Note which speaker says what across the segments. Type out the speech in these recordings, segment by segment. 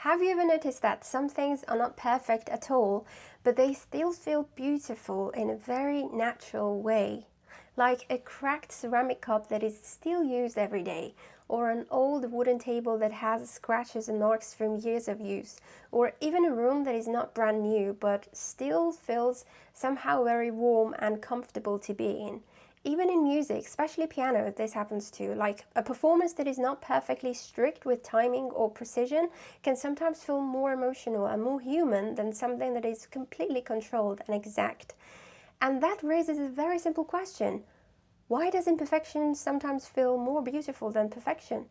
Speaker 1: Have you ever noticed that some things are not perfect at all, but they still feel beautiful in a very natural way? Like a cracked ceramic cup that is still used every day, or an old wooden table that has scratches and marks from years of use, or even a room that is not brand new but still feels somehow very warm and comfortable to be in. Even in music, especially piano, this happens too. Like a performance that is not perfectly strict with timing or precision can sometimes feel more emotional and more human than something that is completely controlled and exact. And that raises a very simple question. Why does imperfection sometimes feel more beautiful than perfection?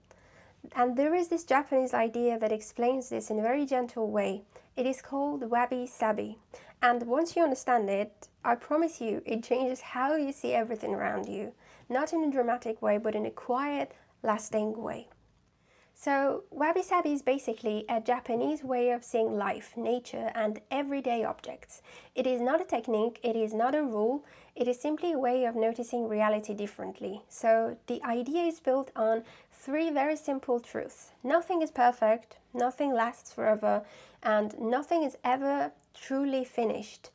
Speaker 1: And there is this Japanese idea that explains this in a very gentle way. It is called Wabi Sabi. And once you understand it, I promise you, it changes how you see everything around you. Not in a dramatic way, but in a quiet, lasting way. So, Wabi Sabi is basically a Japanese way of seeing life, nature, and everyday objects. It is not a technique, it is not a rule, it is simply a way of noticing reality differently. So, the idea is built on three very simple truths. Nothing is perfect, nothing lasts forever, and nothing is ever truly finished.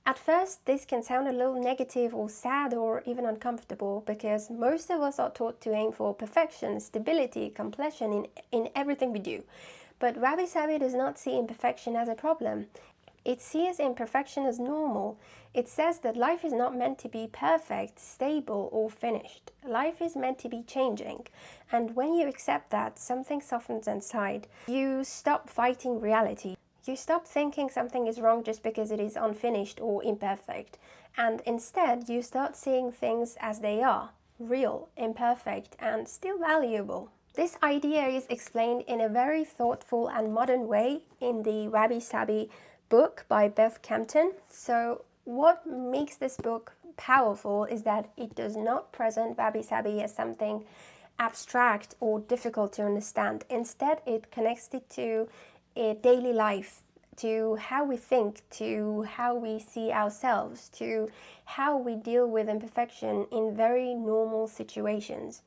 Speaker 1: At first, this can sound a little negative or sad or even uncomfortable because most of us are taught to aim for perfection, stability, completion in everything we do. But Wabi Sabi does not see imperfection as a problem. It sees imperfection as normal. It says that life is not meant to be perfect, stable, or finished. Life is meant to be changing. And when you accept that, something softens inside. You stop fighting reality. You stop thinking something is wrong just because it is unfinished or imperfect, and instead you start seeing things as they are, real, imperfect, and still valuable. This idea is explained in a very thoughtful and modern way in the Wabi Sabi book by Beth Kempton. So what makes this book powerful is that it does not present Wabi Sabi as something abstract or difficult to understand. Instead, it connects it to daily life, to how we think, to how we see ourselves, to how we deal with imperfection in very normal situations.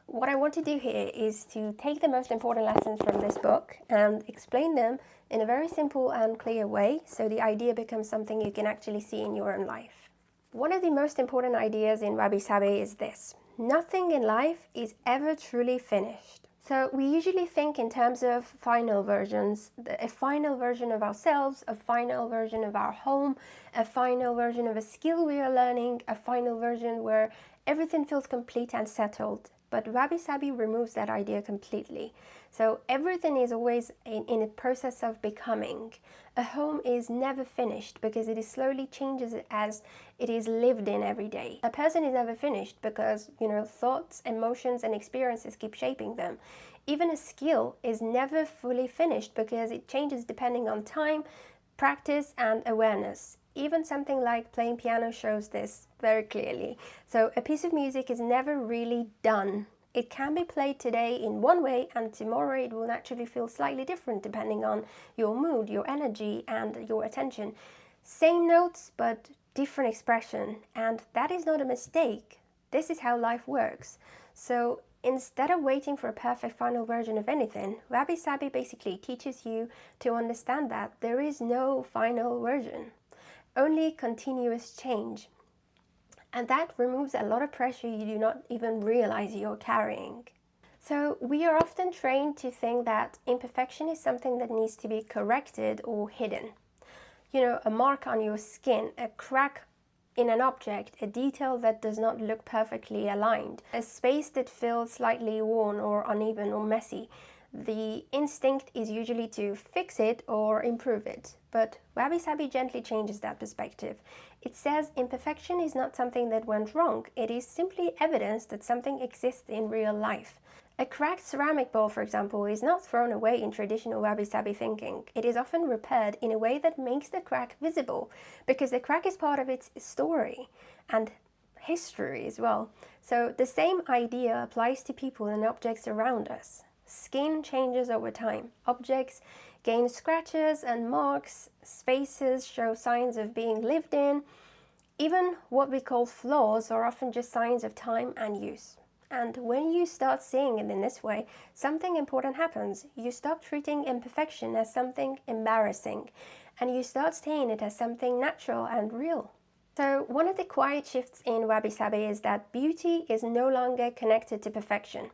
Speaker 1: What I want to do here is to take the most important lessons from this book and explain them in a very simple and clear way so the idea becomes something you can actually see in your own life. One of the most important ideas in Wabi Sabi is this: nothing in life is ever truly finished. So we usually think in terms of final versions, a final version of ourselves, a final version of our home, a final version of a skill we are learning, a final version where everything feels complete and settled. But Wabi Sabi removes that idea completely. So everything is always in a process of becoming. A home is never finished because it is slowly changes as it is lived in every day. A person is never finished because, thoughts, emotions, and experiences keep shaping them. Even a skill is never fully finished because it changes depending on time, practice, and awareness. Even something like playing piano shows this very clearly. So a piece of music is never really done. It can be played today in one way and tomorrow it will naturally feel slightly different depending on your mood, your energy, and your attention. Same notes but different expression, and that is not a mistake. This is how life works. So instead of waiting for a perfect final version of anything, Wabi Sabi basically teaches you to understand that there is no final version, only continuous change. And that removes a lot of pressure you do not even realize you're carrying. So we are often trained to think that imperfection is something that needs to be corrected or hidden. A mark on your skin, a crack in an object, a detail that does not look perfectly aligned, a space that feels slightly worn or uneven or messy. The instinct is usually to fix it or improve it, but Wabi Sabi gently changes that perspective. It says imperfection is not something that went wrong, it is simply evidence that something exists in real life. A cracked ceramic bowl, for example, is not thrown away in traditional Wabi Sabi thinking. It is often repaired in a way that makes the crack visible, because the crack is part of its story and history as well. So the same idea applies to people and objects around us. Skin changes over time. Objects gain scratches and marks. Spaces show signs of being lived in. Even what we call flaws are often just signs of time and use. And when you start seeing it in this way, something important happens. You stop treating imperfection as something embarrassing, and you start seeing it as something natural and real. So one of the quiet shifts in Wabi Sabi is that beauty is no longer connected to perfection.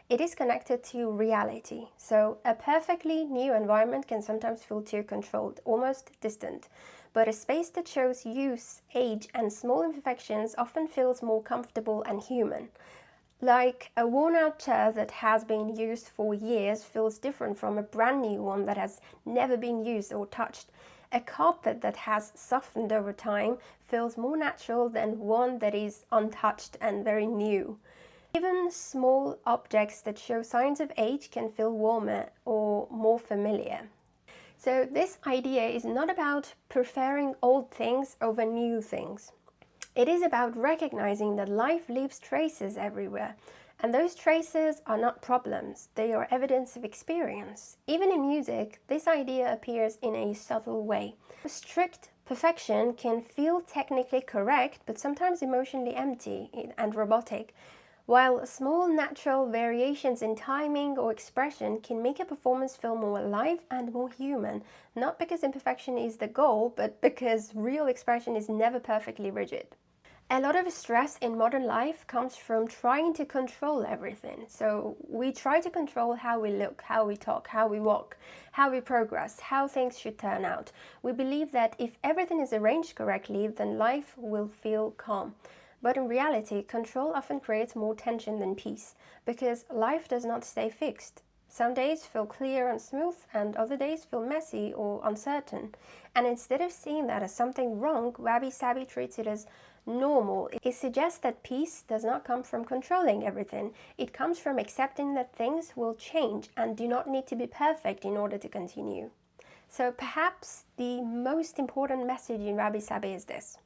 Speaker 1: It is connected to reality. So a perfectly new environment can sometimes feel too controlled, almost distant. But a space that shows use, age, and small imperfections often feels more comfortable and human. Like a worn-out chair that has been used for years feels different from a brand new one that has never been used or touched. A carpet that has softened over time feels more natural than one that is untouched and very new. Even small objects that show signs of age can feel warmer or more familiar. So this idea is not about preferring old things over new things. It is about recognizing that life leaves traces everywhere, and those traces are not problems, they are evidence of experience. Even in music, this idea appears in a subtle way. Strict perfection can feel technically correct, but sometimes emotionally empty and robotic, while small natural variations in timing or expression can make a performance feel more alive and more human, not because imperfection is the goal, but because real expression is never perfectly rigid. A lot of stress in modern life comes from trying to control everything. So we try to control how we look, how we talk, how we walk, how we progress, how things should turn out. We believe that if everything is arranged correctly, then life will feel calm. But in reality, control often creates more tension than peace, because life does not stay fixed. Some days feel clear and smooth, and other days feel messy or uncertain. And instead of seeing that as something wrong, Wabi Sabi treats it as normal. It suggests that peace does not come from controlling everything. It comes from accepting that things will change and do not need to be perfect in order to continue. So perhaps the most important message in Wabi Sabi is this.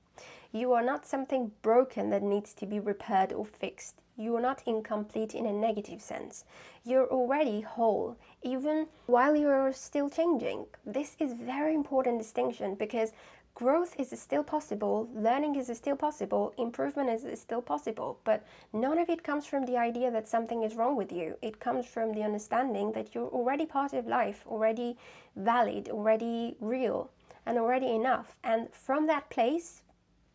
Speaker 1: You are not something broken that needs to be repaired or fixed. You are not incomplete in a negative sense. You're already whole, even while you're still changing. This is a very important distinction because growth is still possible, learning is still possible, improvement is still possible, but none of it comes from the idea that something is wrong with you. It comes from the understanding that you're already part of life, already valid, already real, and already enough. And from that place,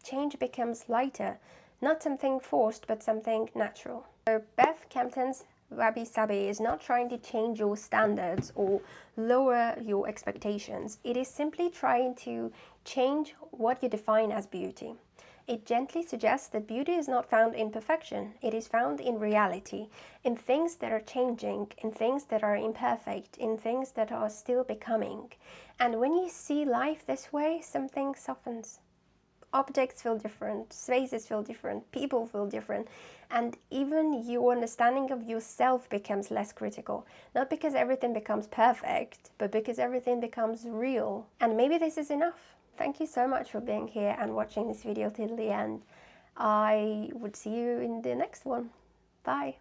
Speaker 1: change becomes lighter, not something forced, but something natural. So Beth Kempton's Wabi Sabi is not trying to change your standards or lower your expectations. It is simply trying to change what you define as beauty. It gently suggests that beauty is not found in perfection. It is found in reality, in things that are changing, in things that are imperfect, in things that are still becoming. And when you see life this way, something softens. Objects feel different, spaces feel different, people feel different, and even your understanding of yourself becomes less critical. Not because everything becomes perfect, but because everything becomes real. And maybe this is enough. Thank you so much for being here and watching this video till the end. I would see you in the next one. Bye.